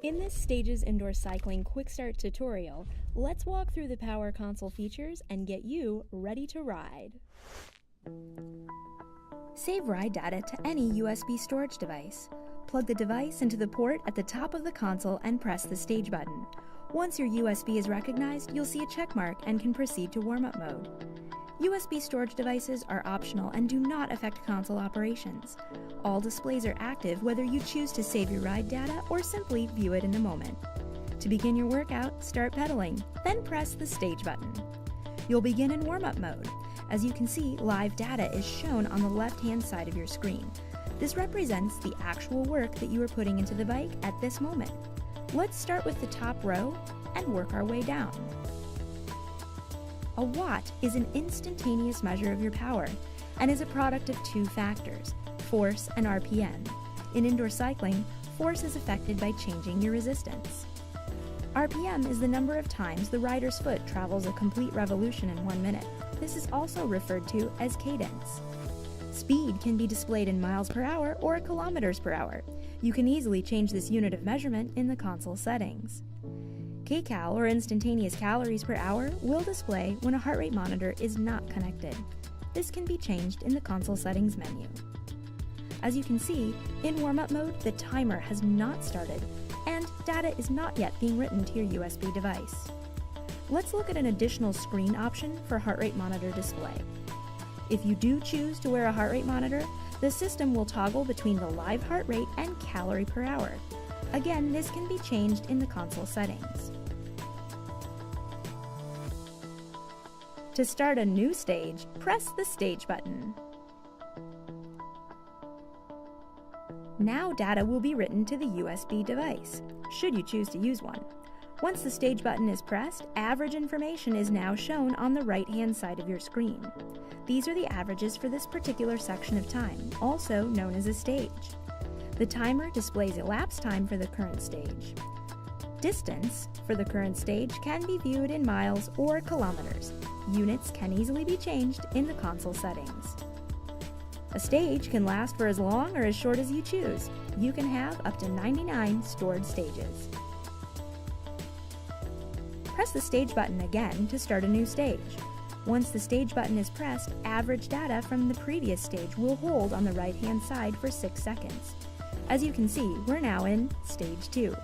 In this Stages Indoor Cycling Quick Start tutorial, let's walk through the Power Console features and get you ready to ride. Save ride data to any USB storage device. Plug the device into the port at the top of the console and press the stage button. Once your USB is recognized, you'll see a check mark and can proceed to warm-up mode. USB storage devices are optional and do not affect console operations. All displays are active whether you choose to save your ride data or simply view it in the moment. To begin your workout, start pedaling, then press the stage button. You'll begin in warm-up mode. As you can see, live data is shown on the left-hand side of your screen. This represents the actual work that you are putting into the bike at this moment. Let's start with the top row and work our way down. A watt is an instantaneous measure of your power and is a product of two factors, force and RPM. In indoor cycling, force is affected by changing your resistance. RPM is the number of times the rider's foot travels a complete revolution in 1 minute. This is also referred to as cadence. Speed can be displayed in miles per hour or kilometers per hour. You can easily change this unit of measurement in the console settings. kcal, or instantaneous calories per hour, will display when a heart rate monitor is not connected. This can be changed in the console settings menu. As you can see, in warm-up mode, the timer has not started, and data is not yet being written to your USB device. Let's look at an additional screen option for heart rate monitor display. If you do choose to wear a heart rate monitor, the system will toggle between the live heart rate and calorie per hour. Again, this can be changed in the console settings. To start a new stage, press the stage button. Now data will be written to the USB device, should you choose to use one. Once the stage button is pressed, average information is now shown on the right-hand side of your screen. These are the averages for this particular section of time, also known as a stage. The timer displays elapsed time for the current stage. Distance for the current stage can be viewed in miles or kilometers. Units can easily be changed in the console settings. A stage can last for as long or as short as you choose. You can have up to 99 stored stages. Press the stage button again to start a new stage. Once the stage button is pressed, average data from the previous stage will hold on the right-hand side for 6 seconds. As you can see, we're now in Stage 2.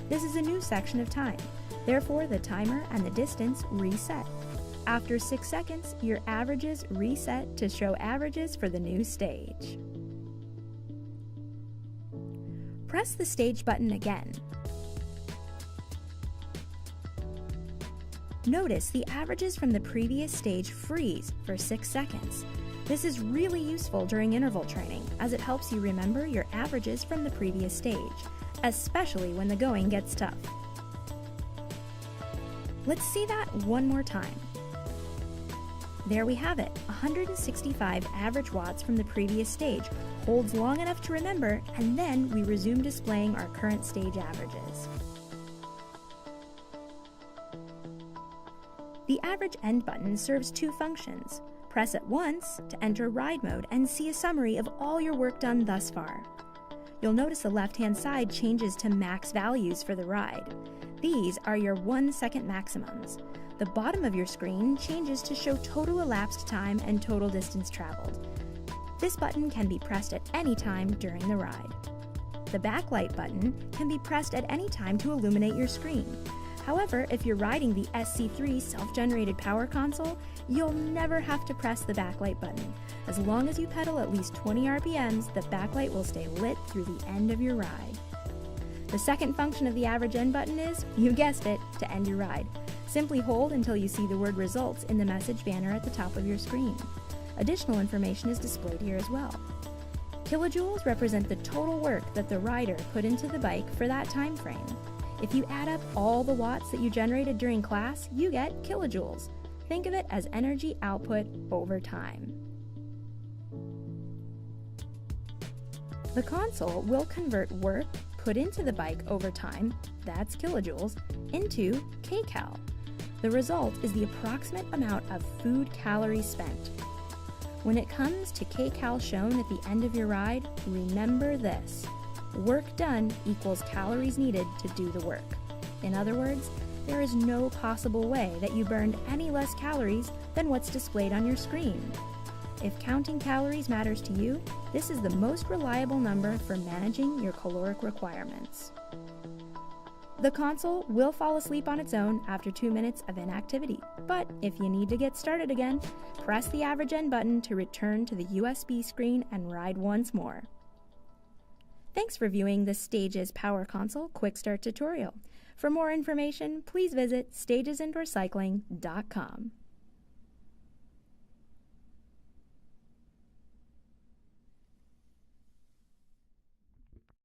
This is a new section of time. Therefore, the timer and the distance reset. After 6 seconds, your averages reset to show averages for the new stage. Press the stage button again. Notice the averages from the previous stage freeze for 6 seconds. This is really useful during interval training, as it helps you remember your averages from the previous stage, especially when the going gets tough. Let's see that one more time. There we have it, 165 average watts from the previous stage, holds long enough to remember, and then we resume displaying our current stage averages. The average end button serves two functions. Press it once to enter ride mode and see a summary of all your work done thus far. You'll notice the left-hand side changes to max values for the ride. These are your 1 second maximums. The bottom of your screen changes to show total elapsed time and total distance traveled. This button can be pressed at any time during the ride. The backlight button can be pressed at any time to illuminate your screen. However, if you're riding the SC3 self-generated power console, you'll never have to press the backlight button. As long as you pedal at least 20 RPMs, the backlight will stay lit through the end of your ride. The second function of the average end button is, you guessed it, to end your ride. Simply hold until you see the word results in the message banner at the top of your screen. Additional information is displayed here as well. Kilojoules represent the total work that the rider put into the bike for that time frame. If you add up all the watts that you generated during class, you get kilojoules. Think of it as energy output over time. The console will convert work put into the bike over time, that's kilojoules, into kcal. The result is the approximate amount of food calories spent. When it comes to kcal shown at the end of your ride, remember this. Work done equals calories needed to do the work. In other words, there is no possible way that you burned any less calories than what's displayed on your screen. If counting calories matters to you, this is the most reliable number for managing your caloric requirements. The console will fall asleep on its own after 2 minutes of inactivity, but if you need to get started again, press the average end button to return to the USB screen and ride once more. Thanks for viewing the Stages Power Console Quick Start tutorial. For more information, please visit stagesindoorcycling.com.